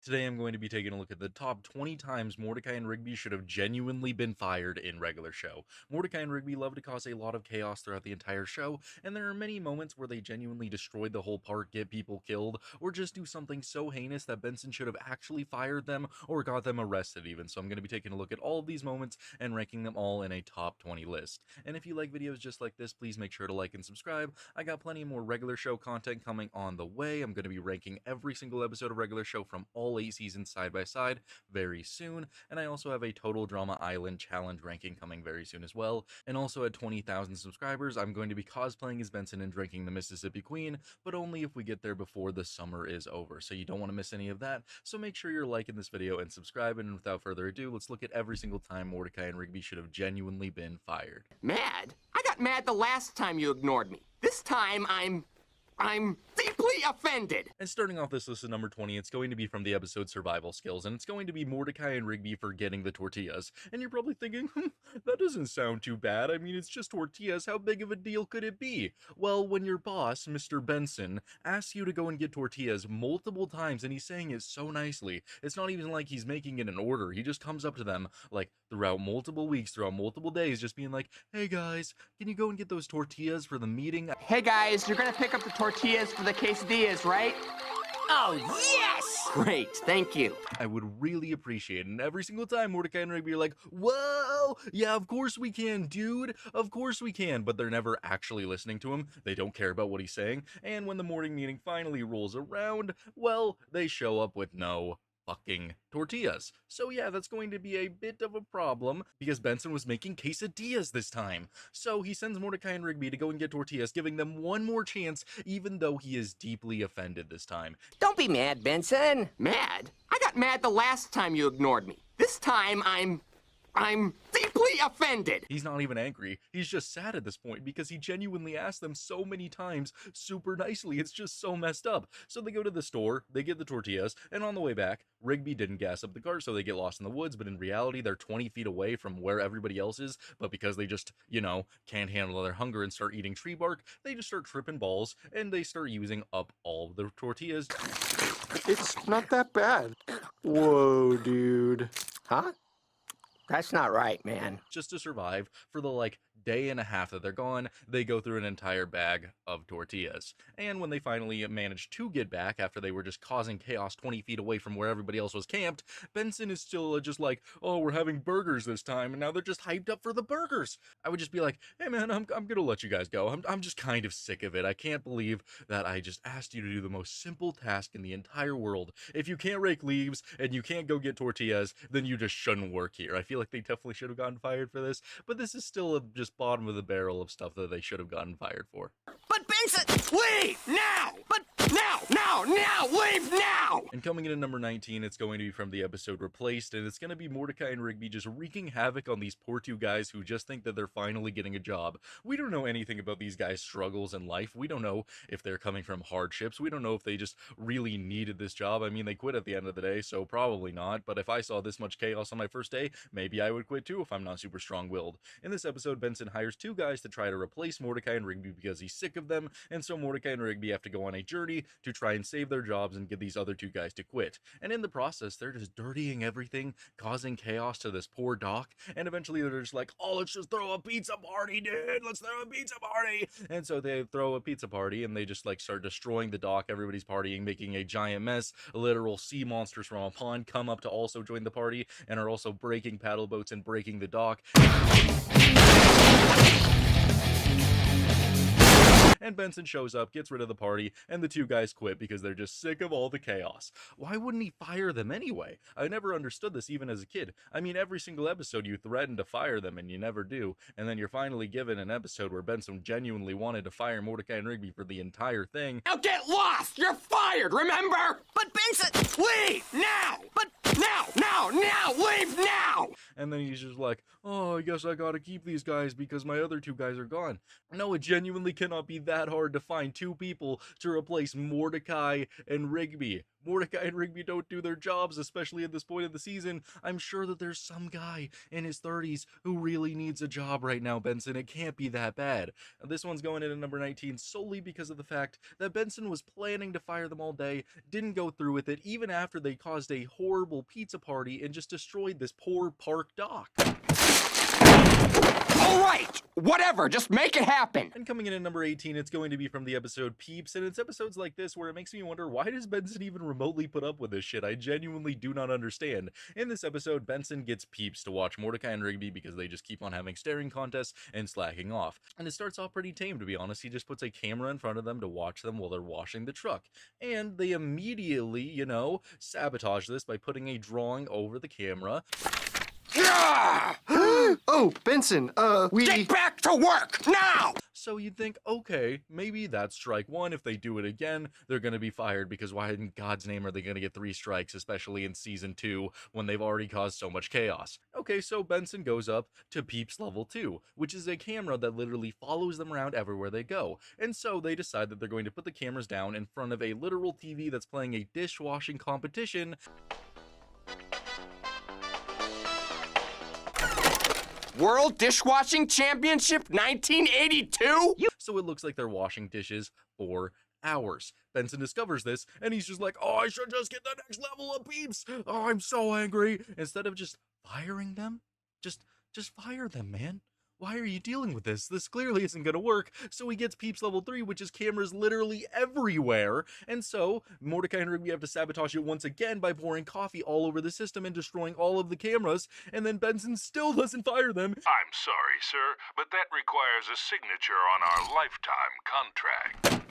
Today I'm going to be taking a look at the top 20 times Mordecai and Rigby should have genuinely been fired in regular show. Mordecai and Rigby love to cause a lot of chaos throughout the entire show, and there are many moments where they genuinely destroyed the whole park, get people killed, or just do something so heinous that Benson should have actually fired them or got them arrested even. So I'm going to be taking a look at all of these moments and ranking them all in a top 20 list. And if you like videos just like this, please make sure to like and subscribe. I got plenty more regular show content coming on the way. I'm going to be ranking every single episode of regular show from all 8 seasons side by side very soon, and I also have a Total Drama Island challenge ranking coming very soon as well. And also at 20,000 subscribers, I'm going to be cosplaying as Benson and drinking the Mississippi Queen, but only if we get there before the summer is over, so you don't want to miss any of that. So make sure you're liking this video and subscribing, and without further ado, let's look at every single time Mordecai and Rigby should have genuinely been fired. Mad? I got mad the last time you ignored me. This time I'm deeply offended. And starting off this list at number 20, it's going to be from the episode Survival Skills, and it's going to be Mordecai and Rigby forgetting the tortillas. And you're probably thinking, that doesn't sound too bad. I mean, it's just tortillas. How big of a deal could it be? Well, when your boss, Mr. Benson, asks you to go and get tortillas multiple times, and he's saying it so nicely, it's not even like he's making it an order. He just comes up to them, like, throughout multiple weeks, throughout multiple days, just being like, hey guys, can you go and get those tortillas for the meeting? Hey guys, you're gonna pick up the tortillas for the quesadillas, right? Oh, yes! Great, thank you. I would really appreciate it. And every single time Mordecai and Rigby are like, whoa, yeah, of course we can, dude. Of course we can. But they're never actually listening to him. They don't care about what he's saying. And when the morning meeting finally rolls around, well, they show up with no fucking tortillas. So yeah, that's going to be a bit of a problem because Benson was making quesadillas this time. So he sends Mordecai and Rigby to go and get tortillas, giving them one more chance, even though he is deeply offended this time. Don't be mad, Benson. Mad? I got mad the last time you ignored me. This time I'm deeply offended. He's not even angry. He's just sad at this point because he genuinely asked them so many times super nicely. It's just so messed up. So they go to the store, they get the tortillas, and on the way back, Rigby didn't gas up the car, so they get lost in the woods, but in reality, they're 20 feet away from where everybody else is, but because they just, can't handle their hunger and start eating tree bark, they just start tripping balls, and they start using up all of their tortillas. It's not that bad. Whoa, dude. Huh? That's not right, man. Just to survive for the, day and a half that they're gone, they go through an entire bag of tortillas. And when they finally manage to get back, after they were just causing chaos 20 feet away from where everybody else was camped, Benson is still just like, oh, we're having burgers this time, and now they're just hyped up for the burgers. I would just be like, hey man, I'm gonna let you guys go. I'm just kind of sick of it. I can't believe that I just asked you to do the most simple task in the entire world. If you can't rake leaves and you can't go get tortillas, then you just shouldn't work here. I feel like they definitely should have gotten fired for this, but this is still just bottom of the barrel of stuff that they should have gotten fired for. But Benson, leave now! But now, leave now! And coming in at number 19, it's going to be from the episode Replaced, and it's going to be Mordecai and Rigby just wreaking havoc on these poor two guys who just think that they're finally getting a job. We don't know anything about these guys' struggles in life. We don't know if they're coming from hardships. We don't know if they just really needed this job. I mean, they quit at the end of the day, so probably not. But if I saw this much chaos on my first day, maybe I would quit too if I'm not super strong-willed. In this episode, Benson hires two guys to try to replace Mordecai and Rigby because he's sick of them, and so Mordecai and Rigby have to go on a journey to try and save their jobs and get these other two guys to quit. And in the process, they're just dirtying everything, causing chaos to this poor dock, and eventually they're just like, oh, let's just throw a pizza party, dude! Let's throw a pizza party! And so they throw a pizza party, and they just start destroying the dock. Everybody's partying, making a giant mess. Literal sea monsters from a pond come up to also join the party, and are also breaking paddle boats and breaking the dock. And Benson shows up, gets rid of the party, and the two guys quit because they're just sick of all the chaos. Why wouldn't he fire them anyway? I never understood this even as a kid. I mean, every single episode you threaten to fire them and you never do, and then you're finally given an episode where Benson genuinely wanted to fire Mordecai and Rigby for the entire thing. Now get lost! You're fired, remember? But Benson, leave now! But now, leave now! And and then he's just like, oh, I guess I gotta keep these guys because my other two guys are gone. No, it genuinely cannot be that hard to find two people to replace Mordecai and Rigby. Mordecai and Rigby don't do their jobs, especially at this point of the season. I'm sure that there's some guy in his 30s who really needs a job right now, Benson. It can't be that bad. This one's going in at number 19 solely because of the fact that Benson was planning to fire them all day, didn't go through with it, even after they caused a horrible pizza party and just destroyed this poor park dock. All right, whatever, just make it happen. And coming in at number 18, it's going to be from the episode Peeps, and it's episodes like this where it makes me wonder, why does Benson even remotely put up with this shit? I genuinely do not understand. In this episode, Benson gets Peeps to watch Mordecai and Rigby because they just keep on having staring contests and slacking off. And it starts off pretty tame, to be honest. He just puts a camera in front of them to watch them while they're washing the truck. And they immediately, you know, sabotage this by putting a drawing over the camera. Oh, Benson, Get back to work, now! So you'd think, okay, maybe that's strike one. If they do it again, they're going to be fired, because why in God's name are they going to get 3 strikes, especially in season 2, when they've already caused so much chaos? Okay, so Benson goes up to Peeps level 2, which is a camera that literally follows them around everywhere they go. And so they decide that they're going to put the cameras down in front of a literal TV that's playing a dishwashing competition. World Dishwashing Championship 1982? So it looks like they're washing dishes for hours. Benson discovers this, and he's just like, oh, I should just get the next level of Peeps. Oh, I'm so angry. Instead of just firing them, just fire them, man. Why are you dealing with this? This clearly isn't going to work. So he gets Peeps level 3, which is cameras literally everywhere. And so Mordecai and Rigby have to sabotage it once again by pouring coffee all over the system and destroying all of the cameras. And then Benson still doesn't fire them. I'm sorry, sir, but that requires a signature on our lifetime contract.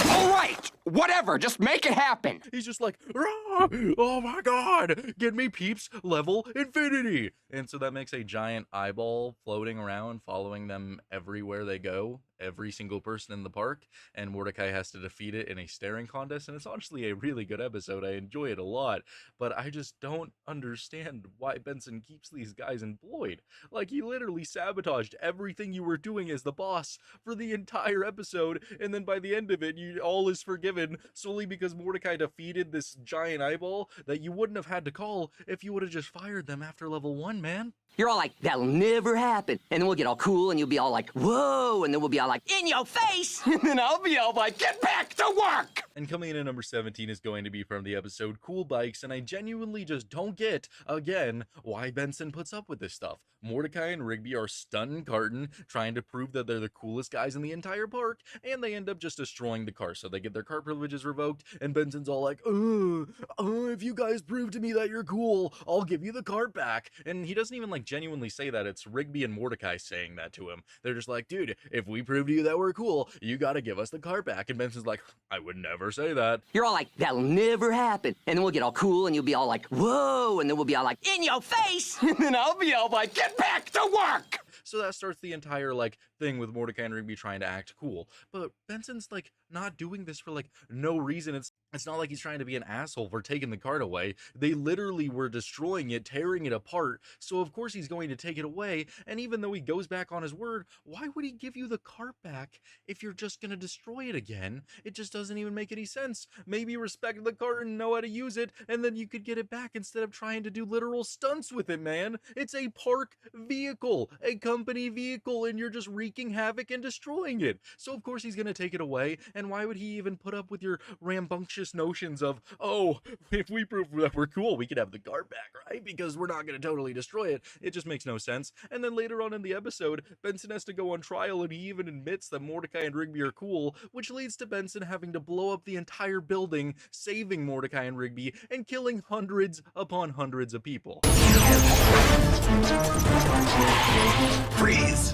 All right, whatever, just make it happen. He's just like, rah! Oh my God, get me Peeps level infinity. And so that makes a giant eyeball floating around, following them everywhere they go, every single person in the park, and Mordecai has to defeat it in a staring contest. And it's honestly a really good episode. I enjoy it a lot, but I just don't understand why Benson keeps these guys employed. Like, he literally sabotaged everything you were doing as the boss for the entire episode, and then by the end of it, all is forgiven solely because Mordecai defeated this giant eyeball that you wouldn't have had to call if you would have just fired them after level 1, man. You're all like, that'll never happen. And then we'll get all cool and you'll be all like, whoa. And then we'll be all like, in your face. And then I'll be all like, get back to work. And coming in at number 17 is going to be from the episode Cool Bikes, and I genuinely just don't get, again, why Benson puts up with this stuff. Mordecai and Rigby are stunting Carton, trying to prove that they're the coolest guys in the entire park, and they end up just destroying the car, so they get their car privileges revoked, and Benson's all like, if you guys prove to me that you're cool, I'll give you the cart back. And he doesn't even, like, genuinely say that. It's Rigby and Mordecai saying that to him. They're just like, dude, if we prove to you that we're cool, you gotta give us the cart back. And Benson's like, I would never say that. You're all like, that'll never happen. And then we'll get all cool and you'll be all like, whoa. And then we'll be all like, in your face. And then I'll be all like, get back to work. So that starts the entire, like, thing with Mordecai and Rigby trying to act cool. But Benson's, like, not doing this for, like, no reason. It's not like he's trying to be an asshole for taking the cart away. They literally were destroying it, tearing it apart. So of course he's going to take it away. And even though he goes back on his word, why would he give you the cart back if you're just going to destroy it again? It just doesn't even make any sense. Maybe respect the cart and know how to use it, and then you could get it back instead of trying to do literal stunts with it, man. It's a park vehicle, a company vehicle, and you're just wreaking havoc and destroying it. So of course he's going to take it away. And why would he even put up with your rambunctious notions of, oh, if we prove that we're cool, we could have the cart back, right? Because we're not going to totally destroy it. It just makes no sense. And then later on in the episode, Benson has to go on trial, and he even admits that Mordecai and Rigby are cool, which leads to Benson having to blow up the entire building, saving Mordecai and Rigby, and killing hundreds upon hundreds of people. Freeze!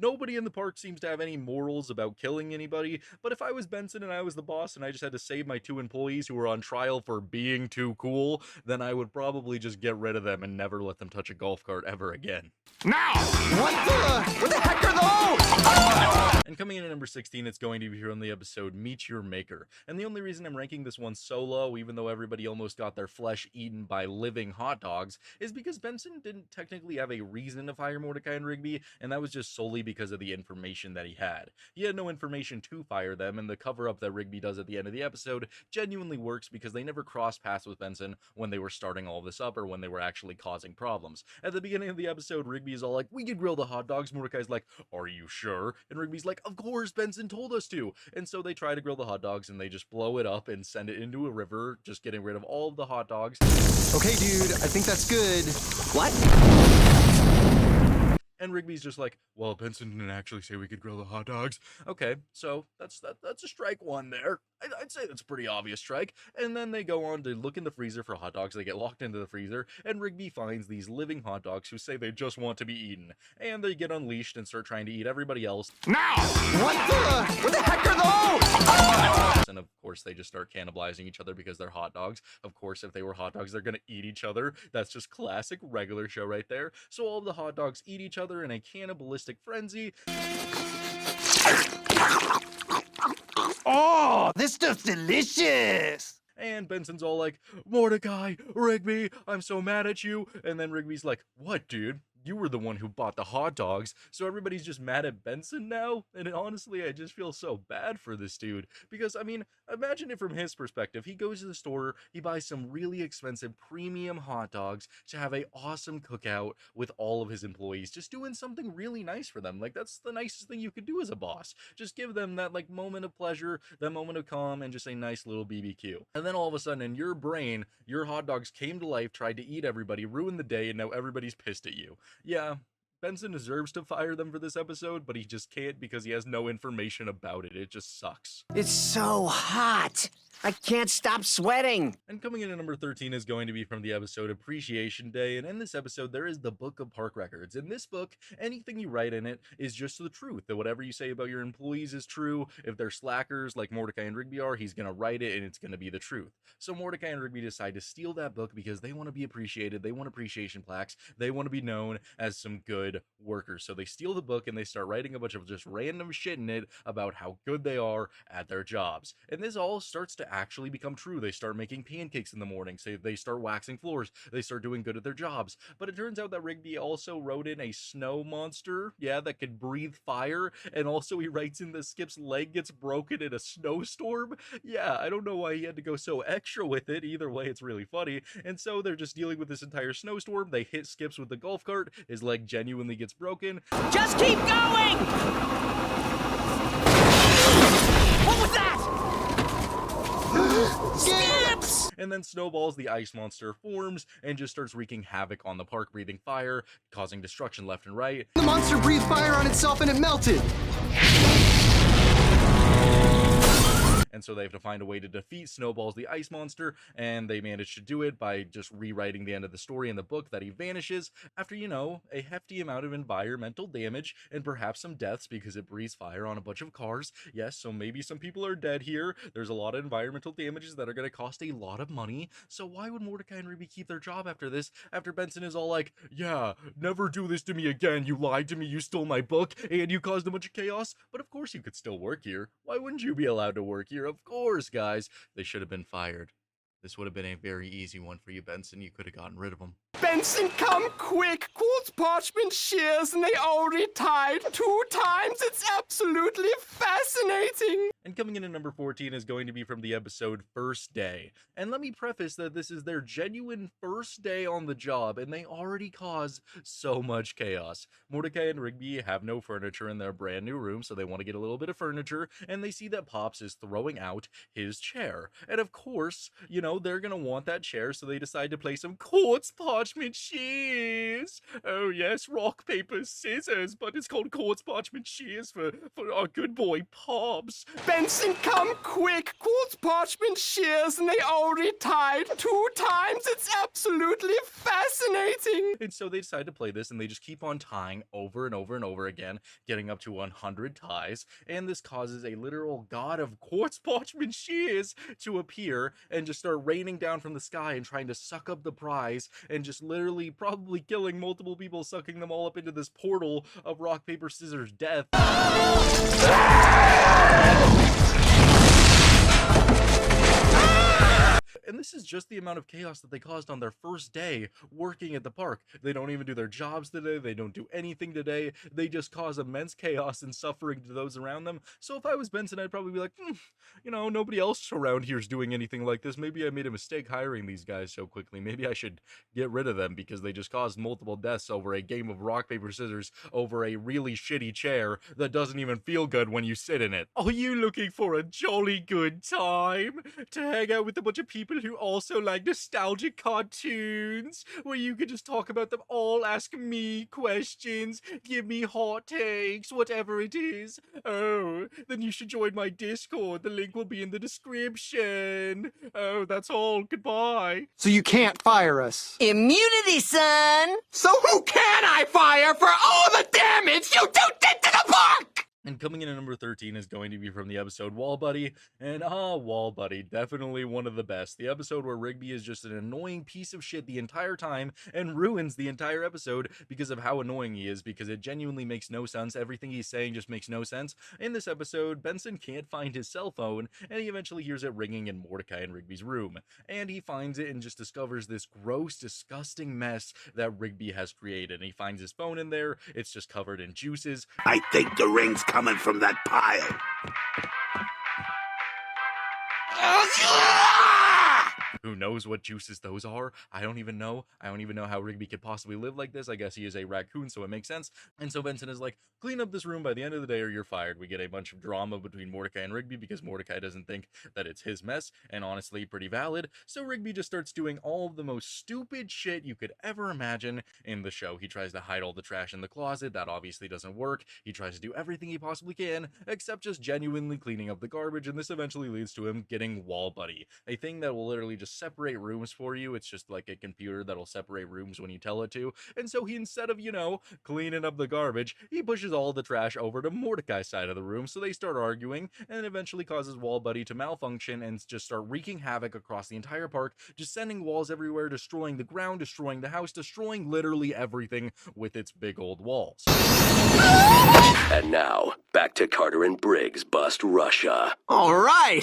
Nobody in the park seems to have any morals about killing anybody, but if I was Benson and I was the boss and I just had to save my 2 employees who were on trial for being too cool, then I would probably just get rid of them and never let them touch a golf cart ever again. Now! What the heck are those? And coming in at number 16, it's going to be from the episode Meet Your Maker. And the only reason I'm ranking this one so low, even though everybody almost got their flesh eaten by living hot dogs, is because Benson didn't technically have a reason to fire Mordecai and Rigby, and that was just solely because of the information that he had. He had no information to fire them, and the cover-up that Rigby does at the end of the episode genuinely works because they never crossed paths with Benson when they were starting all this up or when they were actually causing problems. At the beginning of the episode, Rigby is all like, "We could grill the hot dogs." Mordecai's like, "Are you sure?" And Rigby's like, "Of course, Benson told us to." And so they try to grill the hot dogs and they just blow it up and send it into a river, just getting rid of all of the hot dogs. Okay, dude, I think that's good. What? And Rigby's just like, "Well, Benson didn't actually say we could grill the hot dogs." Okay, so that's a strike one there. I'd say that's a pretty obvious strike. And then they go on to look in the freezer for hot dogs. They get locked into the freezer, and Rigby finds these living hot dogs who say they just want to be eaten. And they get unleashed and start trying to eat everybody else. Now! What the heck are those? And of course, they just start cannibalizing each other because they're hot dogs. Of course, if they were hot dogs, they're gonna eat each other. That's just classic regular show right there. So all of the hot dogs eat each other in a cannibalistic frenzy. Oh, this stuff's delicious. And Benson's all like, "Mordecai, Rigby, I'm so mad at you." And then Rigby's like, "What, dude? You were the one who bought the hot dogs." So everybody's just mad at Benson now. And honestly, I just feel so bad for this dude. Because, I mean, imagine it from his perspective. He goes to the store, he buys some really expensive premium hot dogs to have a awesome cookout with all of his employees. Just doing something really nice for them. Like, that's the nicest thing you could do as a boss. Just give them that, like, moment of pleasure, that moment of calm, and just a nice little BBQ. And then all of a sudden, in your brain, your hot dogs came to life, tried to eat everybody, ruined the day, and now everybody's pissed at you. Yeah, Benson deserves to fire them for this episode, but he just can't because he has no information about it. It just sucks. It's so hot. I can't stop sweating. And coming in at number 13 is going to be from the episode Appreciation Day. And in this episode, there is the Book of Park Records. In this book, anything you write in it is just the truth. That whatever you say about your employees is true. If they're slackers like Mordecai and Rigby are, he's going to write it and it's going to be the truth. So Mordecai and Rigby decide to steal that book because they want to be appreciated. They want appreciation plaques. They want to be known as some good workers. So they steal the book and they start writing a bunch of just random shit in it about how good they are at their jobs. And this all starts to actually become true. They start making pancakes in the morning. So they start waxing floors. They start doing good at their jobs. But it turns out that Rigby also wrote in a snow monster, yeah, that could breathe fire. And also he writes in that Skip's leg gets broken in a snowstorm. Yeah, I don't know why he had to go so extra with it. Either way, it's really funny. And so they're just dealing with this entire snowstorm. They hit Skips with the golf cart. His leg genuinely gets broken. Just keep going! What was that? Skips! And then Snowballs, the ice monster, forms and just starts wreaking havoc on the park, breathing fire, causing destruction left and right. The monster breathed fire on itself and it melted. And so they have to find a way to defeat Snowballs, the ice monster, and they manage to do it by just rewriting the end of the story in the book that he vanishes after, you know, a hefty amount of environmental damage and perhaps some deaths because it breathes fire on a bunch of cars. Yes, so maybe some people are dead here. There's a lot of environmental damages that are going to cost a lot of money. So why would Mordecai and Rigby keep their job after this? After Benson is all like, "Yeah, never do this to me again. You lied to me, you stole my book, and you caused a bunch of chaos." But of course you could still work here. Why wouldn't you be allowed to work here? Of course, guys. They should have been fired. This would have been a very easy one for you, Benson. You could have gotten rid of them. Benson, come quick! Quartz parchment shears, and they already tied 2 times. It's absolutely fascinating. And coming in at number 14 is going to be from the episode First Day. And let me preface that this is their genuine first day on the job, and they already cause so much chaos. Mordecai and Rigby have no furniture in their brand new room, so they want to get a little bit of furniture, and they see that Pops is throwing out his chair. And of course, you know, they're gonna want that chair, so they decide to play some quartz parchment shears. Oh yes, rock, paper, scissors, but it's called quartz parchment shears for our good boy Pops. Benson, come quick. Quartz, parchment, shears, and they already tied 2 times. It's absolutely fascinating. And so they decide to play this, and they just keep on tying over and over and over again, getting up to 100 ties. And this causes a literal god of quartz, parchment, shears to appear and just start raining down from the sky and trying to suck up the prize, and just literally probably killing multiple people, sucking them all up into this portal of rock, paper, scissors, death. And this is just the amount of chaos that they caused on their first day working at the park. They don't even do their jobs today. They don't do anything today. They just cause immense chaos and suffering to those around them. So if I was Benson, I'd probably be like, you know, nobody else around here is doing anything like this. Maybe I made a mistake hiring these guys so quickly. Maybe I should get rid of them because they just caused multiple deaths over a game of rock, paper, scissors over a really shitty chair that doesn't even feel good when you sit in it. Are you looking for a jolly good time to hang out with a bunch of people who also like nostalgic cartoons, where you can just talk about them all, ask me questions, give me hot takes, whatever it is? Oh, then you should join my Discord. The link will be in the description. Oh, that's all. Goodbye. So you can't fire us. Immunity, son! So who can I fire for all the damage you two did to the park? And coming in at number 13 is going to be from the episode Wall Buddy. And Wall Buddy, definitely one of the best. The episode where Rigby is just an annoying piece of shit the entire time and ruins the entire episode because of how annoying he is, because it genuinely makes no sense. Everything he's saying just makes no sense. In this episode, Benson can't find his cell phone, and he eventually hears it ringing in Mordecai and Rigby's room. And he finds it and just discovers this gross, disgusting mess that Rigby has created. And he finds his phone in there. It's just covered in juices. I think the ring's coming from that pile. Who knows what juices those are? I don't even know. I don't even know how Rigby could possibly live like this. I guess he is a raccoon, so it makes sense. And so Benson is like, clean up this room by the end of the day or you're fired. We get a bunch of drama between Mordecai and Rigby because Mordecai doesn't think that it's his mess, and honestly, pretty valid. So Rigby just starts doing all of the most stupid shit you could ever imagine in the show. He tries to hide all the trash in the closet. That obviously doesn't work. He tries to do everything he possibly can, except just genuinely cleaning up the garbage, and this eventually leads to him getting Wall Buddy, a thing that will literally just separate rooms for you. It's just like a computer that'll separate rooms when you tell it to. And so he, instead of, you know, cleaning up the garbage, he pushes all the trash over to Mordecai's side of the room. So they start arguing, and eventually causes Wall Buddy to malfunction and just start wreaking havoc across the entire park, just sending walls everywhere, destroying the ground, destroying the house, destroying literally everything with its big old walls. And now, back to Carter and Briggs Bust Russia. All right.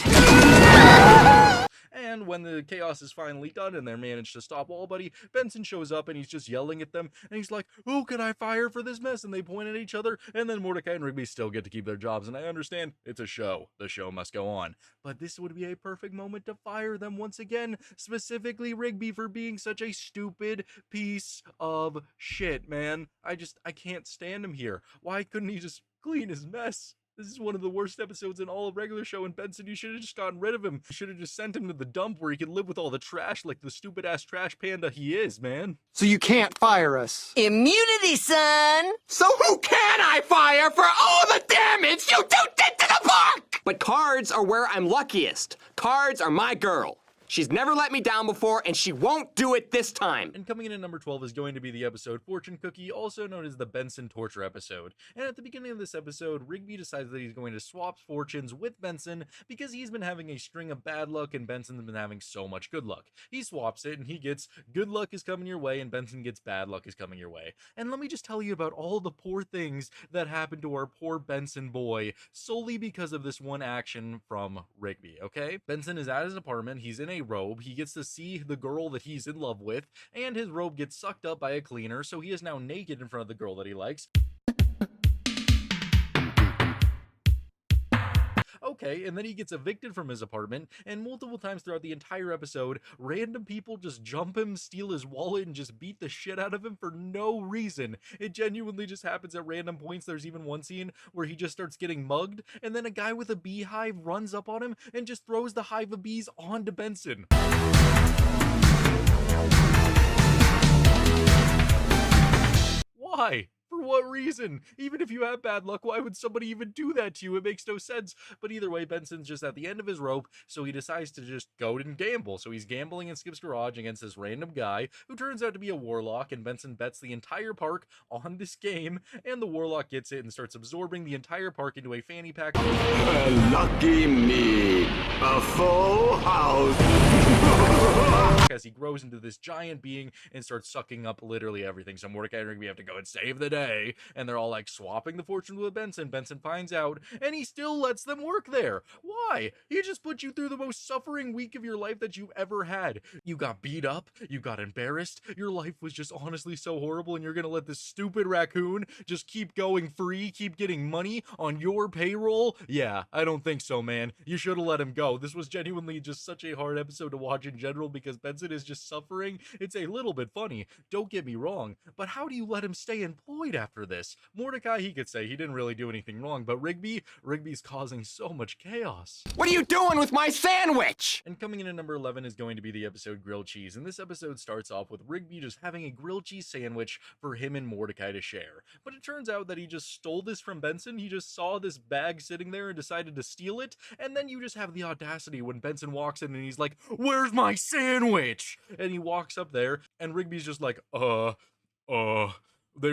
And when the chaos is finally done and they're managed to stop Wall Buddy, Benson shows up and he's just yelling at them, and he's like, who can I fire for this mess? And they point at each other, and then Mordecai and Rigby still get to keep their jobs. And I understand it's a show. The show must go on. But this would be a perfect moment to fire them once again, specifically Rigby, for being such a stupid piece of shit, man. I can't stand him here. Why couldn't he just clean his mess? This is one of the worst episodes in all of regular show, and Benson, you should have just gotten rid of him. You should have just sent him to the dump where he could live with all the trash like the stupid-ass trash panda he is, man. So you can't fire us. Immunity, son! So who can I fire for all the damage you two did to the park? But cards are where I'm luckiest. Cards are my girl. She's never let me down before, and she won't do it this time. And coming in at number 12 is going to be the episode Fortune Cookie, also known as the Benson Torture episode. And at the beginning of this episode, Rigby decides that he's going to swap fortunes with Benson because he's been having a string of bad luck and Benson's been having so much good luck. He swaps it and he gets good luck is coming your way, and Benson gets bad luck is coming your way. And let me just tell you about all the poor things that happened to our poor Benson boy solely because of this one action from Rigby, okay? Benson is at his apartment, he's in a robe, he gets to see the girl that he's in love with, and his robe gets sucked up by a cleaner, so he is now naked in front of the girl that he likes. Okay, and then he gets evicted from his apartment, and multiple times throughout the entire episode, random people just jump him, steal his wallet, and just beat the shit out of him for no reason. It genuinely just happens at random points. There's even one scene where he just starts getting mugged, and then a guy with a beehive runs up on him and just throws the hive of bees onto Benson. Why? For For what reason? Even if you have bad luck, why would somebody even do that to you? It makes no sense. But either way, Benson's just at the end of his rope, so he decides to just go and gamble. So he's gambling in Skip's garage against this random guy who turns out to be a warlock, and Benson bets the entire park on this game, and the warlock gets it and starts absorbing the entire park into a fanny pack. Lucky me. A full house. As he grows into this giant being and starts sucking up literally everything. So Mordecai and Rigby have to go and save the day, and they're all like swapping the fortune with Benson. Benson finds out, and he still lets them work there. Why? He just put you through the most suffering week of your life that you've ever had. You got beat up, you got embarrassed, your life was just honestly so horrible, and you're gonna let this stupid raccoon just keep going free, keep getting money on your payroll? Yeah, I don't think so, man. You should have let him go. This was genuinely just such a hard episode to watch in general because Benson is just suffering. It's a little bit funny, don't get me wrong, but how do you let him stay employed after this? Mordecai, he could say he didn't really do anything wrong, but Rigby's causing so much chaos. What are you doing with my sandwich? And coming in at number 11 is going to be the episode Grilled Cheese, and this episode starts off with Rigby just having a grilled cheese sandwich for him and Mordecai to share. But it turns out that he just stole this from Benson. He just saw this bag sitting there and decided to steal it, and then you just have the audacity when Benson walks in and he's like, "Where's my sandwich?" And he walks up there, and Rigby's just like, they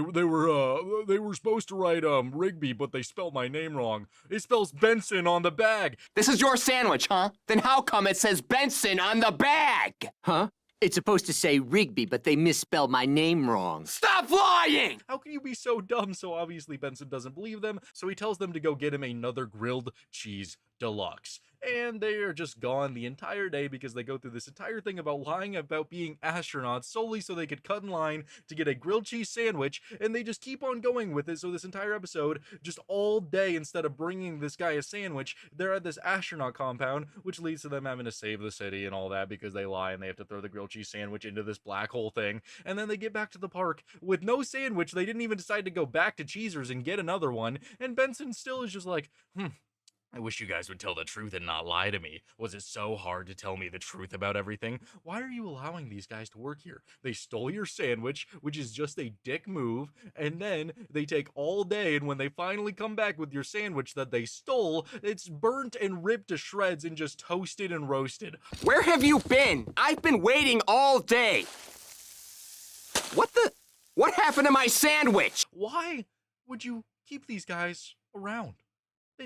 were supposed to write Rigby, but they spelled my name wrong. It spells Benson on the bag." This is your sandwich, huh? Then how come it says Benson on the bag? Huh? It's supposed to say Rigby, but they misspelled my name wrong. Stop lying! How can you be so dumb? So obviously Benson doesn't believe them, so he tells them to go get him another grilled cheese deluxe. And they are just gone the entire day because they go through this entire thing about lying about being astronauts solely so they could cut in line to get a grilled cheese sandwich, and they just keep on going with it. So this entire episode, just all day, instead of bringing this guy a sandwich, they're at this astronaut compound, which leads to them having to save the city and all that because they lie and they have to throw the grilled cheese sandwich into this black hole thing. And then they get back to the park with no sandwich. They didn't even decide to go back to Cheezer's and get another one, and Benson still is just like, I wish you guys would tell the truth and not lie to me. Was it so hard to tell me the truth about everything? Why are you allowing these guys to work here? They stole your sandwich, which is just a dick move, and then they take all day, and when they finally come back with your sandwich that they stole, it's burnt and ripped to shreds and just toasted and roasted. Where have you been? I've been waiting all day. What happened to my sandwich? Why would you keep these guys around?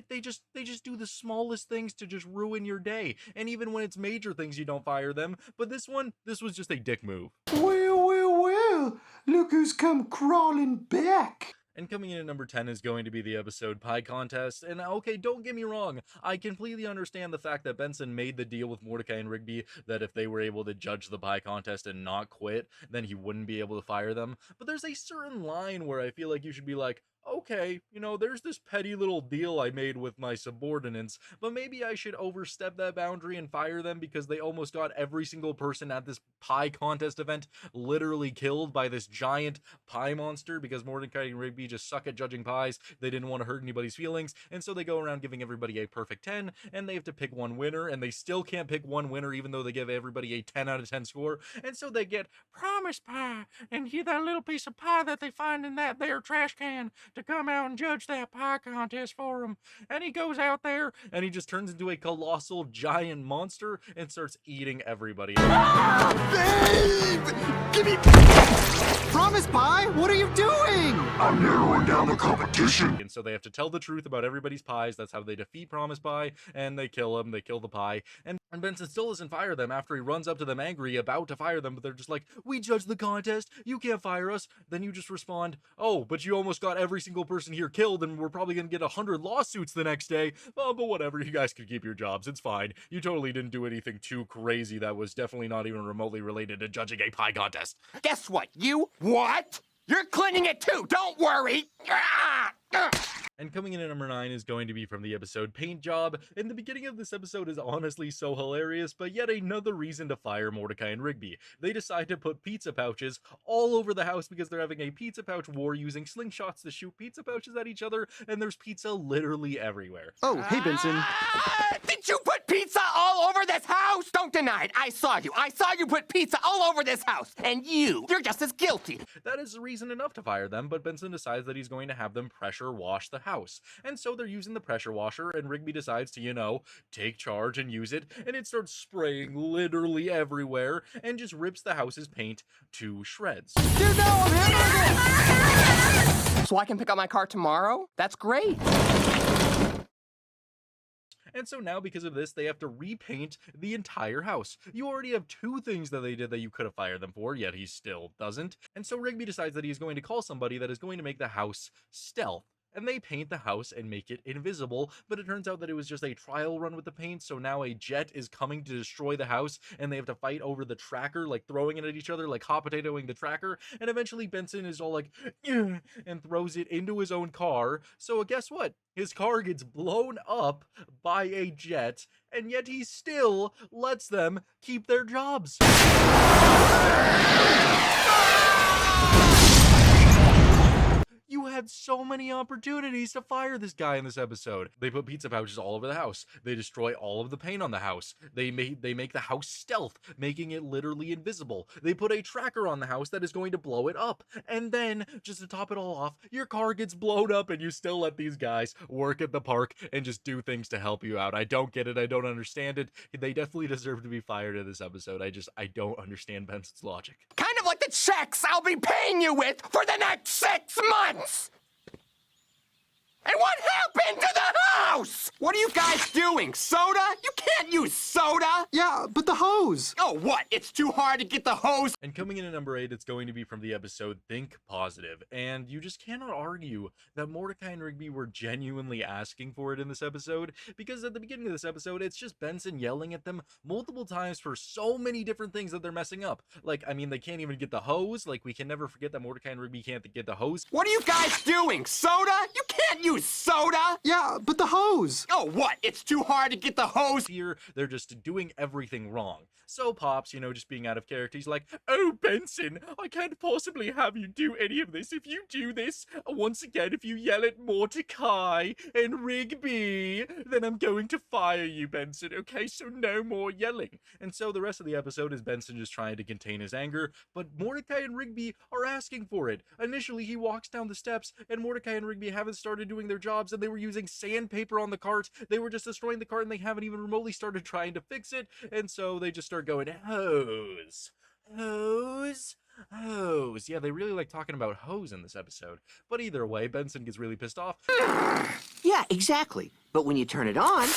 They just do the smallest things to just ruin your day. And even when it's major things, you don't fire them. But this was just a dick move. Well, look who's come crawling back. And coming in at number 10 is going to be the episode Pie Contest. And okay, don't get me wrong, I completely understand the fact that Benson made the deal with Mordecai and Rigby that if they were able to judge the pie contest and not quit, then he wouldn't be able to fire them. But there's a certain line where I feel like you should be like, okay, you know, there's this petty little deal I made with my subordinates, but maybe I should overstep that boundary and fire them because they almost got every single person at this pie contest event literally killed by this giant pie monster because Mordecai and Rigby just suck at judging pies. They didn't want to hurt anybody's feelings, and so they go around giving everybody a perfect 10, and they have to pick one winner, and they still can't pick one winner even though they give everybody a 10 out of 10 score, and so they get promise pie, and hear that little piece of pie that they find in that there trash can to come out and judge that pie contest for him. And he goes out there and he just turns into a colossal giant monster and starts eating everybody. Babe! Give me... Promise Pie, what are you doing? I'm narrowing down the competition. And so they have to tell the truth about everybody's pies. That's how they defeat Promise Pie, and they kill him. They kill the pie. And Benson still doesn't fire them after he runs up to them angry, about to fire them, but they're just like, we judged the contest, you can't fire us. Then you just respond, oh, but you almost got every single person here killed, and we're probably gonna get 100 lawsuits the next day. Oh, but whatever, you guys can keep your jobs, it's fine. You totally didn't do anything too crazy that was definitely not even remotely related to judging a pie contest. Guess what? What? You're cleaning it too, don't worry! And coming in at number 9 is going to be from the episode Paint Job. And the beginning of this episode is honestly so hilarious, but yet another reason to fire Mordecai and Rigby. They decide to put pizza pouches all over the house because they're having a pizza pouch war using slingshots to shoot pizza pouches at each other, and there's pizza literally everywhere. Oh, hey, Benson. Did you put pizza all over this house? Don't tonight. I saw you. I saw you put pizza all over this house. And you're just as guilty. That is reason enough to fire them, but Benson decides that he's going to have them pressure wash the house. And so they're using the pressure washer, and Rigby decides to, take charge and use it, and it starts spraying literally everywhere, and just rips the house's paint to shreds. Dude, no, I'm handling this! So I can pick up my car tomorrow? That's great. And so now, because of this, they have to repaint the entire house. You already have 2 things that they did that you could have fired them for, yet he still doesn't. And so Rigby decides that he's going to call somebody that is going to make the house stealth. And they paint the house and make it invisible, but it turns out that it was just a trial run with the paint, so now a jet is coming to destroy the house, and they have to fight over the tracker, like throwing it at each other, like hot potatoing the tracker, and eventually Benson is all like, "Ugh," and throws it into his own car, so guess what? His car gets blown up by a jet, and yet he still lets them keep their jobs. You had so many opportunities to fire this guy in this episode. They put pizza pouches all over the house. They destroy all of the paint on the house. They make the house stealth, making it literally invisible. They put a tracker on the house that is going to blow it up. And then, just to top it all off, your car gets blown up and you still let these guys work at the park and just do things to help you out. I don't get it. I don't understand it. They definitely deserve to be fired in this episode. I don't understand Benson's logic. Kind of like the checks I'll be paying you with for the next 6 months! And what happened to the house? What are you guys doing? Soda? You can't use soda! Yeah, but the hose! Oh, what? It's too hard to get the hose? And coming in at number 8, it's going to be from the episode Think Positive. And you just cannot argue that Mordecai and Rigby were genuinely asking for it in this episode, because at the beginning of this episode, it's just Benson yelling at them multiple times for so many different things that they're messing up. Like, I mean, they can't even get the hose. Like, we can never forget that Mordecai and Rigby can't get the hose. What are you guys doing? Soda? You can't use soda! Yeah, but the hose! Oh, what? It's too hard to get the hose? Here, they're just doing everything wrong. So Pops, just being out of character, he's like, "Oh, Benson, I can't possibly have you do any of this. If you do this, once again, if you yell at Mordecai and Rigby, then I'm going to fire you, Benson, okay? So no more yelling." And so the rest of the episode is Benson just trying to contain his anger, but Mordecai and Rigby are asking for it. Initially, he walks down the steps, and Mordecai and Rigby haven't started doing their jobs, and they were using sandpaper on the cart. They were just destroying the cart, and they haven't even remotely started trying to fix it. And so they just start going, hose, hose, hose. Yeah, they really like talking about hose in this episode. But either way, Benson gets really pissed off. Yeah, exactly. But when you turn it on...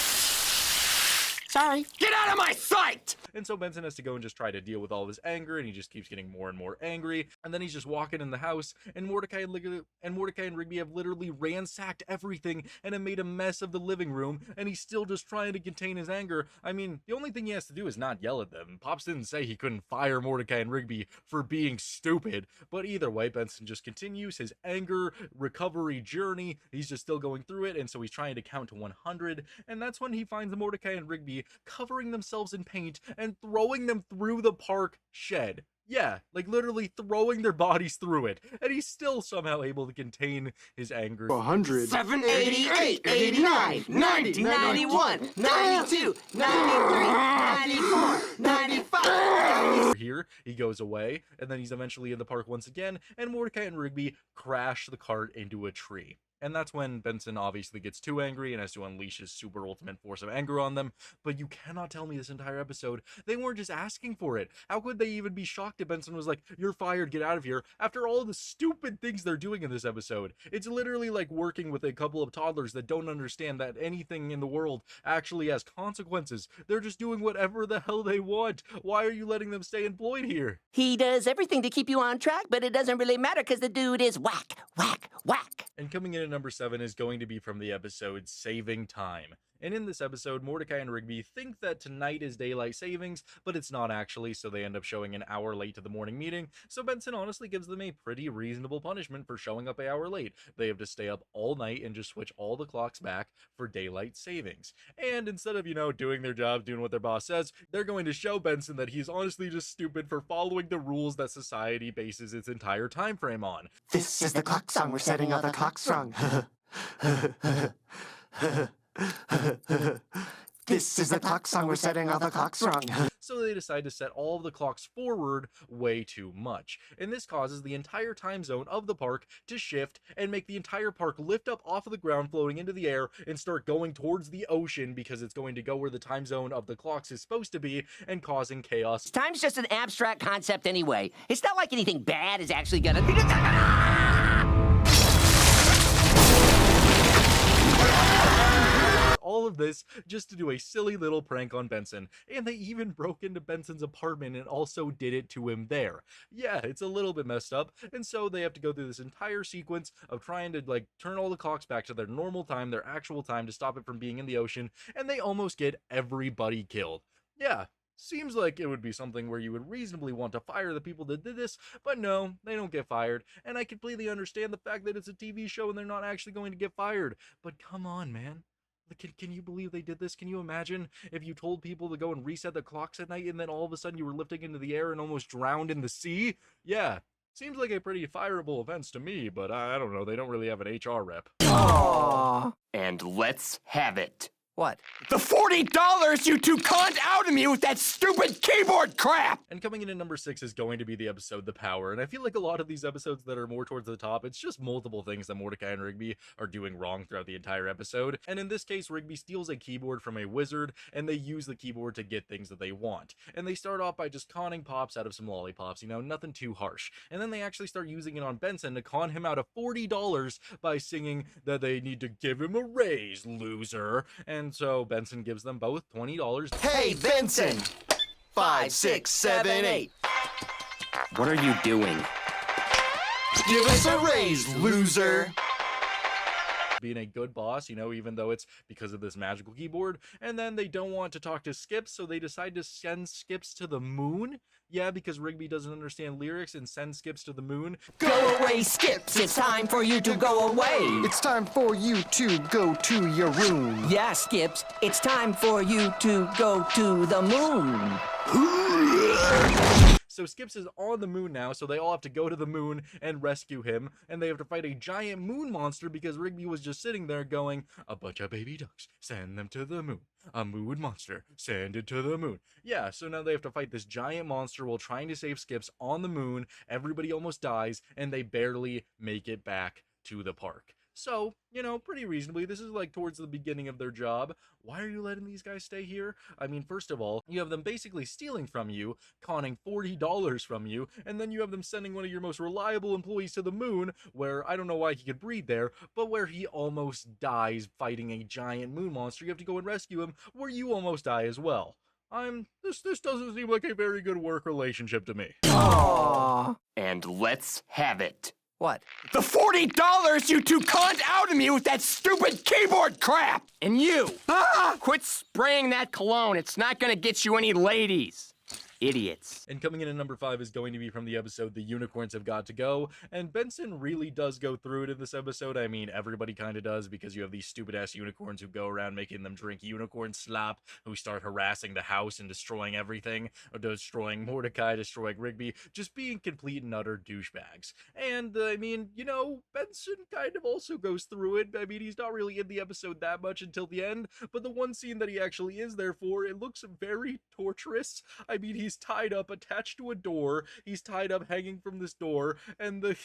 Sorry. Get out of my sight! And so Benson has to go and just try to deal with all this anger, and he just keeps getting more and more angry. And then he's just walking in the house, and Mordecai and Rigby have literally ransacked everything and have made a mess of the living room, and he's still just trying to contain his anger. I mean, the only thing he has to do is not yell at them. Pops didn't say he couldn't fire Mordecai and Rigby for being stupid, but either way, Benson just continues his anger recovery journey. He's just still going through it, and so he's trying to count to 100, and that's when he finds Mordecai and Rigby covering themselves in paint and throwing them through the park shed. Yeah, like literally throwing their bodies through it, and he's still somehow able to contain his anger. 100. 88, 89, 90, 91, 92, 93, 94, 95. Here, he goes away, and then he's eventually in the park once again, and Mordecai and Rigby crash the cart into a tree. And that's when Benson obviously gets too angry and has to unleash his super ultimate force of anger on them. But you cannot tell me this entire episode they weren't just asking for it. How could they even be shocked if Benson was like, "You're fired, get out of here," after all the stupid things they're doing in this episode? It's literally like working with a couple of toddlers that don't understand that anything in the world actually has consequences. They're just doing whatever the hell they want. Why are you letting them stay employed here? He does everything to keep you on track, but it doesn't really matter because the dude is whack, whack, whack. And coming in at number 7 is going to be from the episode Saving Time. And in this episode, Mordecai and Rigby think that tonight is daylight savings, but it's not actually, so they end up showing an hour late to the morning meeting. So Benson honestly gives them a pretty reasonable punishment for showing up an hour late. They have to stay up all night and just switch all the clocks back for daylight savings. And instead of, doing their job, doing what their boss says, they're going to show Benson that he's honestly just stupid for following the rules that society bases its entire time frame on. This is the clock song. We're setting all the clocks wrong. This is the clock song. We're setting all the clocks wrong. So they decide to set all of the clocks forward way too much. And this causes the entire time zone of the park to shift and make the entire park lift up off of the ground, floating into the air, and start going towards the ocean because it's going to go where the time zone of the clocks is supposed to be, and causing chaos. Time's just an abstract concept anyway. It's not like anything bad is actually gonna... All of this just to do a silly little prank on Benson, and they even broke into Benson's apartment and also did it to him there. Yeah, it's a little bit messed up, and so they have to go through this entire sequence of trying to like turn all the clocks back to their normal time, their actual time, to stop it from being in the ocean, and they almost get everybody killed. Yeah, seems like it would be something where you would reasonably want to fire the people that did this, but no, they don't get fired, and I completely understand the fact that it's a TV show and they're not actually going to get fired, but come on, man. Can you believe they did this? Can you imagine if you told people to go and reset the clocks at night and then all of a sudden you were lifting into the air and almost drowned in the sea? Yeah, seems like a pretty fireable offense to me, but I don't know, they don't really have an HR rep. Aww. And let's have it. What? The $40 you two conned out of me with that stupid keyboard crap! And coming in at number 6 is going to be the episode The Power, and I feel like a lot of these episodes that are more towards the top, it's just multiple things that Mordecai and Rigby are doing wrong throughout the entire episode. And in this case, Rigby steals a keyboard from a wizard, and they use the keyboard to get things that they want. And they start off by just conning Pops out of some lollipops, you know, nothing too harsh. And then they actually start using it on Benson to con him out of $40 by singing that they need to give him a raise, loser. And so Benson gives them both $20. Hey, Benson! 5, 6, 7, 8. What are you doing? Give us a raise, loser! Being a good boss, you know, even though it's because of this magical keyboard. And then they don't want to talk to Skips, so they decide to send Skips to the moon. Yeah, because Rigby doesn't understand lyrics and send Skips to the moon. Go away, Skips! It's time for you to go away! It's time for you to go to your room. Yeah, Skips, it's time for you to go to the moon. So Skips is on the moon now, so they all have to go to the moon and rescue him, and they have to fight a giant moon monster because Rigby was just sitting there going, a bunch of baby ducks, send them to the moon. A moon monster, send it to the moon. Yeah, so now they have to fight this giant monster while trying to save Skips on the moon. Everybody almost dies, and they barely make it back to the park. So, you know, pretty reasonably, this is like towards the beginning of their job. Why are you letting these guys stay here? I mean, first of all, you have them basically stealing from you, conning $40 from you, and then you have them sending one of your most reliable employees to the moon, where I don't know why he could breathe there, but where he almost dies fighting a giant moon monster. You have to go and rescue him, where you almost die as well. This doesn't seem like a very good work relationship to me. Aww. And let's have it. What? The $40 you two conned out of me with that stupid keyboard crap! And you! Quit spraying that cologne. It's not gonna get you any ladies. Idiots. And coming in at number 5 is going to be from the episode The Unicorns Have Got to Go, and Benson really does go through it in this episode. I mean, everybody kind of does, because you have these stupid-ass unicorns who go around making them drink unicorn slop, who start harassing the house and destroying everything, or destroying Mordecai, destroying Rigby, just being complete and utter douchebags. And, I mean, you know, Benson kind of also goes through it. I mean, he's not really in the episode that much until the end, but the one scene that he actually is there for, it looks very torturous. I mean, he's tied up, attached to a door. He's tied up, hanging from this door, and the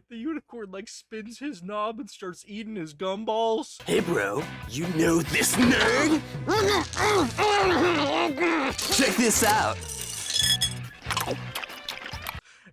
unicorn, like, spins his knob and starts eating his gumballs. Hey, bro, you know this nerd? Check this out.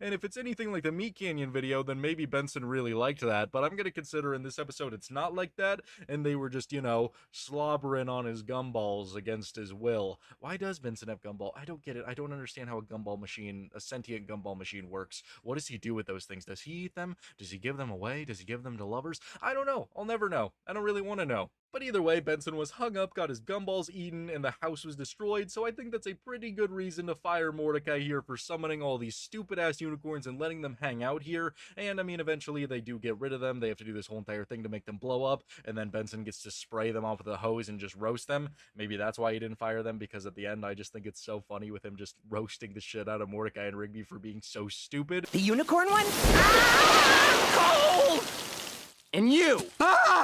And if it's anything like the Meat Canyon video, then maybe Benson really liked that, but I'm going to consider in this episode it's not like that, and they were just, you know, slobbering on his gumballs against his will. Why does Benson have gumball? I don't get it. I don't understand how a gumball machine, a sentient gumball machine works. What does he do with those things? Does he eat them? Does he give them away? Does he give them to lovers? I don't know. I'll never know. I don't really want to know. But either way, Benson was hung up, got his gumballs eaten, and the house was destroyed, so I think that's a pretty good reason to fire Mordecai here for summoning all these stupid-ass unicorns and letting them hang out here. And, I mean, eventually they do get rid of them. They have to do this whole entire thing to make them blow up, and then Benson gets to spray them off with a hose and just roast them. Maybe that's why he didn't fire them, because at the end, I just think it's so funny with him just roasting the shit out of Mordecai and Rigby for being so stupid. The unicorn one? Cold! And you!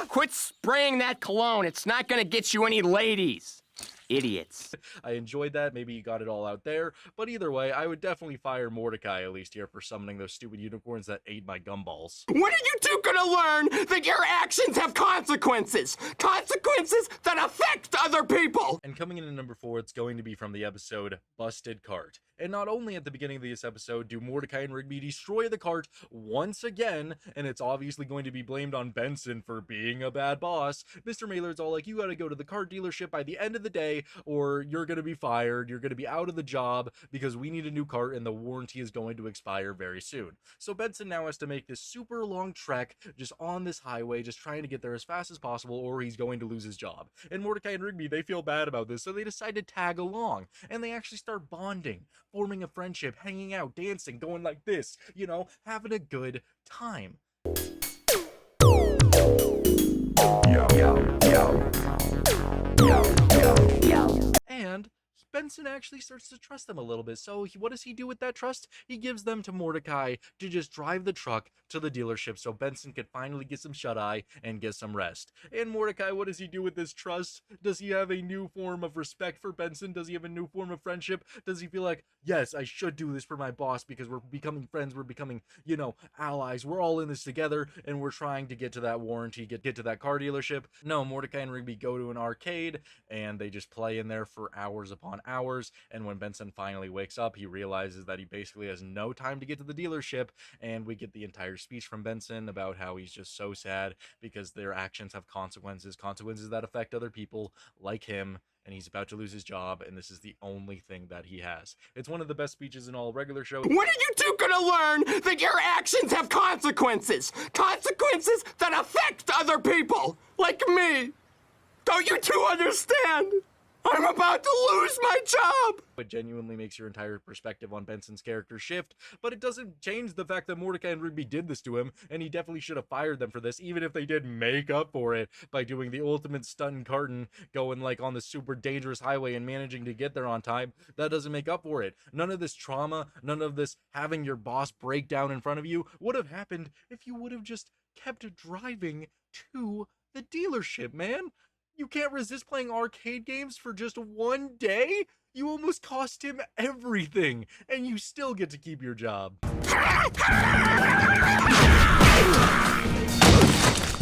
Quit spraying that cologne. It's not gonna get you any ladies. Idiots. I enjoyed that. Maybe you got it all out there. But either way, I would definitely fire Mordecai at least here for summoning those stupid unicorns that ate my gumballs. When are you two gonna learn that your actions have consequences? Consequences that affect other people! And coming in at number 4, it's going to be from the episode Busted Cart. And not only at the beginning of this episode do Mordecai and Rigby destroy the cart once again, and it's obviously going to be blamed on Benson for being a bad boss, Mr. Mailer's all like, you gotta go to the cart dealership by the end of the day, or you're gonna be fired, you're gonna be out of the job, because we need a new cart and the warranty is going to expire very soon. So Benson now has to make this super long trek just on this highway, just trying to get there as fast as possible, or he's going to lose his job. And Mordecai and Rigby, they feel bad about this, so they decide to tag along, and they actually start bonding, forming a friendship, hanging out, dancing, going like this, you know, having a good time. And Benson actually starts to trust them a little bit. So what does he do with that trust? He gives them to Mordecai to just drive the truck to the dealership so Benson could finally get some shut-eye and get some rest. And Mordecai, what does he do with this trust? Does he have a new form of respect for Benson? Does he have a new form of friendship? Does he feel like, yes, I should do this for my boss because we're becoming friends, we're becoming, you know, allies, we're all in this together, and we're trying to get to that warranty, get to that car dealership? No, Mordecai and Rigby go to an arcade, and they just play in there for hours upon hours, and when Benson finally wakes up, he realizes that he basically has no time to get to the dealership, and we get the entire speech from Benson about how he's just so sad because their actions have consequences that affect other people like him, and he's about to lose his job, and this is the only thing that he has. It's one of the best speeches in all regular show. When are you two gonna learn that your actions have consequences? Consequences that affect other people, like me! Don't you two understand? I'm about to lose my job! It genuinely makes your entire perspective on Benson's character shift, but it doesn't change the fact that Mordecai and Rigby did this to him, and he definitely should have fired them for this, even if they did make up for it by doing the ultimate stunt and carton, going like on the super dangerous highway and managing to get there on time. That doesn't make up for it. None of this trauma, none of this having your boss break down in front of you would have happened if you would have just kept driving to the dealership, man. You can't resist playing arcade games for just one day? You almost cost him everything, and you still get to keep your job.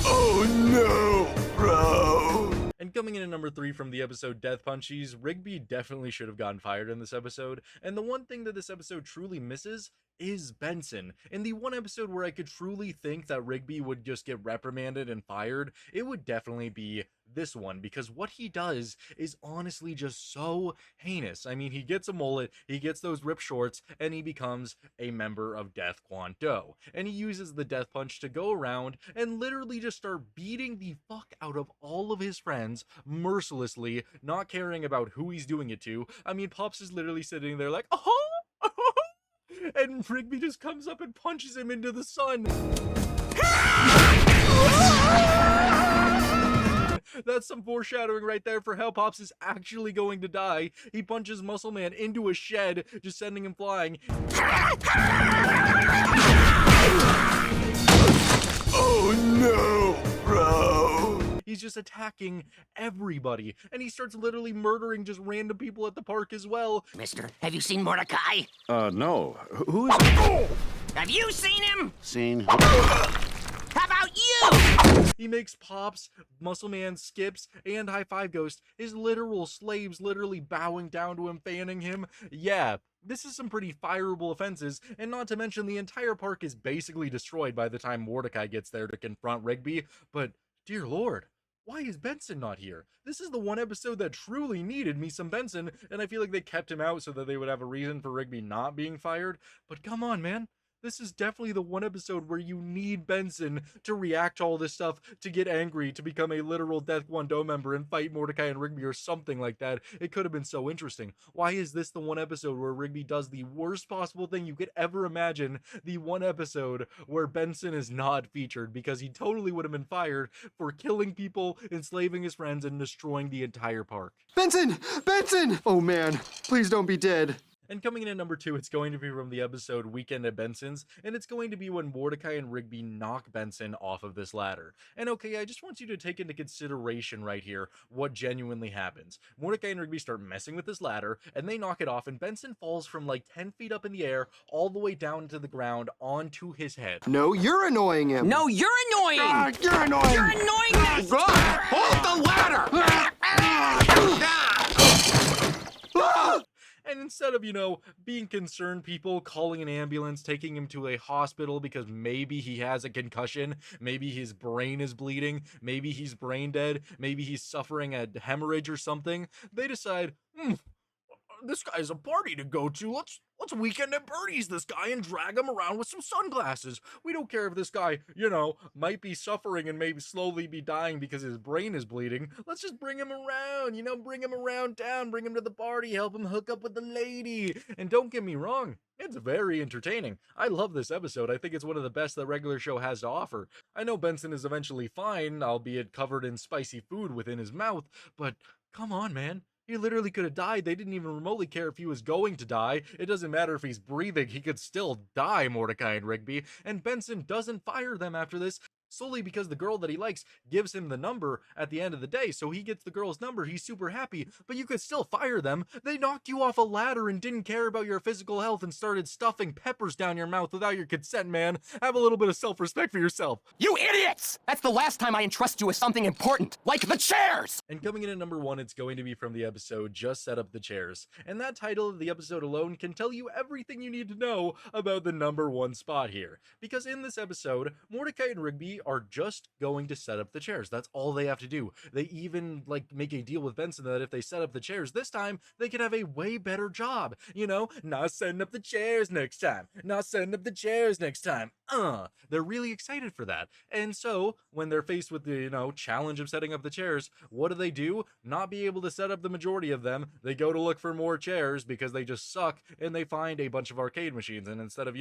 Oh no, bro! And coming in at number 3 from the episode Death Punchies, Rigby definitely should have gotten fired in this episode, and the one thing that this episode truly misses is Benson. In the one episode where I could truly think that Rigby would just get reprimanded and fired, it would definitely be this one, because what he does is honestly just so heinous. I mean, he gets a mullet, he gets those ripped shorts, and he becomes a member of Death Kwon Do. And he uses the Death Punch to go around and literally just start beating the fuck out of all of his friends mercilessly, not caring about who he's doing it to. I mean, Pops is literally sitting there like, and Rigby just comes up and punches him into the sun. That's some foreshadowing right there for how Pops is actually going to die. He punches Muscle Man into a shed, just sending him flying. Oh no, bro! He's just attacking everybody, and he starts literally murdering just random people at the park as well. Mister, have you seen Mordecai? No. Who is it? Have you seen him? Seen? How about you? He makes Pops, Muscle Man, Skips, and High Five Ghost his literal slaves, literally bowing down to him, fanning him. Yeah, this is some pretty fireable offenses, and not to mention the entire park is basically destroyed by the time Mordecai gets there to confront Rigby. But, dear lord, why is Benson not here? This is the one episode that truly needed me some Benson, and I feel like they kept him out so that they would have a reason for Rigby not being fired. But come on, man. This is definitely the one episode where you need Benson to react to all this stuff, to get angry, to become a literal Death Kwon Do member and fight Mordecai and Rigby or something like that. It could have been so interesting. Why is this the one episode where Rigby does the worst possible thing you could ever imagine? The one episode where Benson is not featured, because he totally would have been fired for killing people, enslaving his friends, and destroying the entire park. Benson! Benson! Oh man, please don't be dead. And coming in at number 2, it's going to be from the episode Weekend at Benson's, and it's going to be when Mordecai and Rigby knock Benson off of this ladder. And okay, I just want you to take into consideration right here what genuinely happens. Mordecai and Rigby start messing with this ladder, and they knock it off, and Benson falls from like 10 feet up in the air all the way down to the ground onto his head. No, you're annoying him. No, you're annoying! You're annoying. You're annoying me! Hold the ladder! And instead of, being concerned people, calling an ambulance, taking him to a hospital because maybe he has a concussion, maybe his brain is bleeding, maybe he's brain dead, maybe he's suffering a hemorrhage or something, they decide, this guy's a party to go to. Let's Weekend at Bernie's this guy and drag him around with some sunglasses. We don't care if this guy, might be suffering and maybe slowly be dying because his brain is bleeding. Let's just bring him around, bring him around town, bring him to the party, help him hook up with the lady. And don't get me wrong, it's very entertaining. I love this episode. I think it's one of the best that regular show has to offer. I know Benson is eventually fine, albeit covered in spicy food within his mouth, but come on, man. He literally could have died. They didn't even remotely care if he was going to die. It doesn't matter if he's breathing. He could still die, Mordecai and Rigby. And Benson doesn't fire them after this, solely because the girl that he likes gives him the number at the end of the day. So he gets the girl's number. He's super happy, but you could still fire them. They knocked you off a ladder and didn't care about your physical health and started stuffing peppers down your mouth without your consent, man. Have a little bit of self-respect for yourself. You idiots! That's the last time I entrust you with something important, like the chairs! And coming in at number 1, it's going to be from the episode Just Set Up the Chairs. And that title of the episode alone can tell you everything you need to know about the number 1 spot here. Because in this episode, Mordecai and Rigby are just going to set up the chairs. That's all they have to do. They even make a deal with Benson that if they set up the chairs this time, they could have a way better job. Not setting up the chairs next time. Not setting up the chairs next time. They're really excited for that. And so when they're faced with the, challenge of setting up the chairs, what do? Not be able to set up the majority of them. They go to look for more chairs because they just suck, and they find a bunch of arcade machines. And instead of,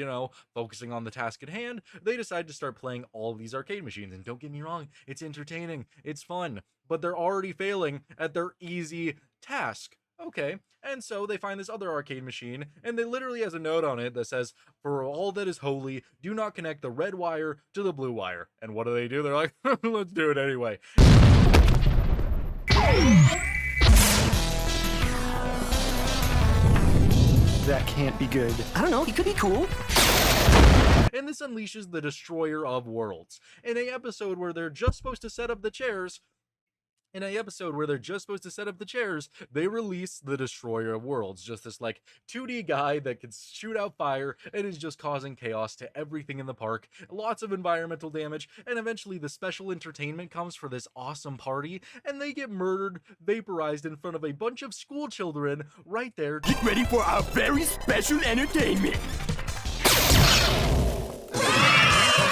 focusing on the task at hand, they decide to start playing all these arcade machines. And don't get me wrong, it's entertaining, it's fun, but they're already failing at their easy task. Okay, and so they find this other arcade machine, and it literally has a note on it that says, "For all that is holy, do not connect the red wire to the blue wire." And what do? They're like, let's do it anyway. That can't be good. I don't know, he could be cool. And this unleashes the Destroyer of Worlds. In a episode where they're just supposed to set up the chairs, they release the Destroyer of Worlds. Just this 2D guy that can shoot out fire and is just causing chaos to everything in the park. Lots of environmental damage, and eventually the special entertainment comes for this awesome party, and they get murdered, vaporized in front of a bunch of school children right there. Get ready for our very special entertainment.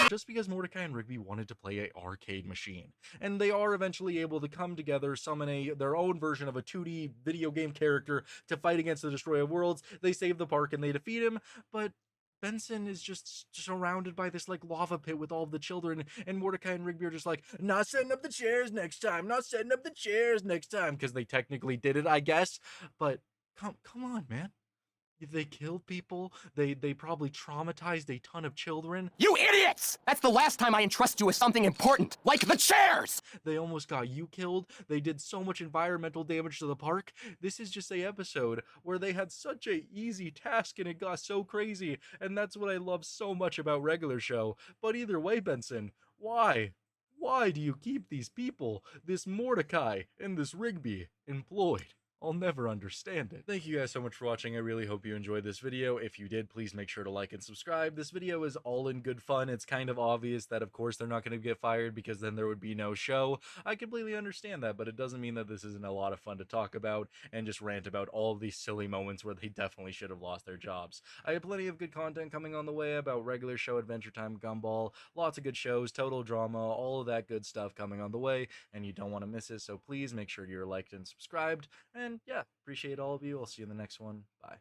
Just because Mordecai and Rigby wanted to play an arcade machine. And they are eventually able to come together, summon their own version of a 2D video game character to fight against the Destroyer of Worlds. They save the park and they defeat him, but Benson is just surrounded by this lava pit with all of the children, and Mordecai and Rigby are just not setting up the chairs next time, not setting up the chairs next time, because they technically did it, I guess. But come on, man. They killed people. They probably traumatized a ton of children. You idiots! That's the last time I entrust you with something important, like the chairs! They almost got you killed. They did so much environmental damage to the park. This is just a episode where they had such a easy task and it got so crazy. And that's what I love so much about regular show. But either way, Benson, why? Why do you keep these people, this Mordecai and this Rigby, employed? I'll never understand it. Thank you guys so much for watching. I really hope you enjoyed this video. If you did, please make sure to like and subscribe. This video is all in good fun. It's kind of obvious that, of course, they're not going to get fired because then there would be no show. I completely understand that, but it doesn't mean that this isn't a lot of fun to talk about and just rant about all of these silly moments where they definitely should have lost their jobs. I have plenty of good content coming on the way about regular show, Adventure Time, Gumball, lots of good shows, Total Drama, all of that good stuff coming on the way, and you don't want to miss it, so please make sure you're liked and subscribed. And yeah, appreciate all of you. I'll see you in the next one. Bye.